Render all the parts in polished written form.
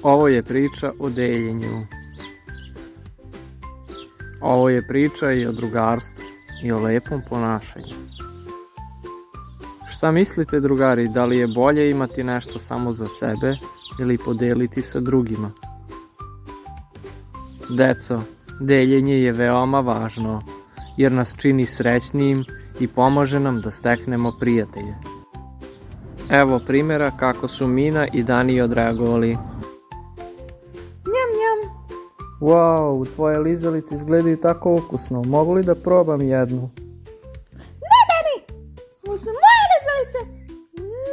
Ovo je priča o deljenju. Ovo je priča i o drugarstvu i o lepom ponašanju. Šta mislite, drugari, da li je bolje imati nešto samo za sebe ili podeliti sa drugima? Deco, deljenje je veoma važno jer nas čini srećnijim i pomaže nam da steknemo prijatelje. Evo primjera kako su Mina i Dani odreagovali. Njam, njam. Wow, tvoje lizalice izgledaju tako ukusno. Mogu li da probam jednu? Ne, Dani! Ovo su moje lizalice!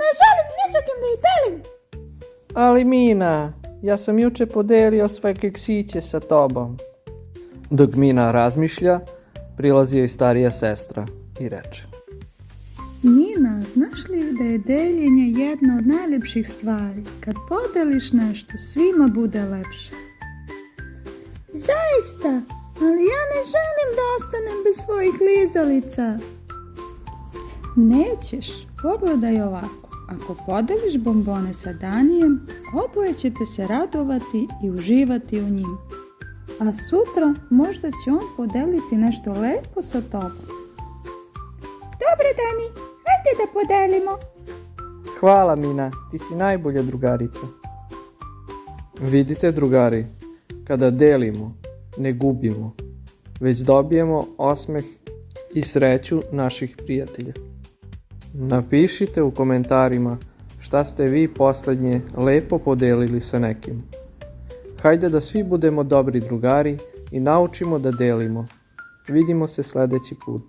Ne želim ni sa kim da ih delim! Ali Mina, ja sam juče podelio sve keksiće sa tobom. Dok Mina razmišlja, prilazi joj starija sestra i reče: Mina, znaš li da je deljenje jedna od najljepših stvari? Kad podeliš nešto, svima bude lepše. Zaista, ali ja ne želim da ostanem bez svojih lizalica. Nećeš, pogledaj ovako. Ako podeliš bombone sa Danijem, oboje ćete se radovati i uživati u njim. A sutra možda će on podeliti nešto lepo sa tobom. Dobro, Dani, hajde da podelimo. Hvala, Mina, ti si najbolja drugarica. Vidite, drugari, kada delimo, ne gubimo, već dobijemo osmeh i sreću naših prijatelja. Napišite u komentarima šta ste vi poslednje lepo podelili sa nekim. Hajde da svi budemo dobri drugari i naučimo da delimo. Vidimo se sledeći put.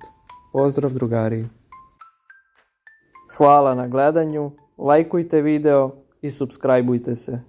Pozdrav, drugari. Hvala na gledanju, lajkujte video i supscribeujte se.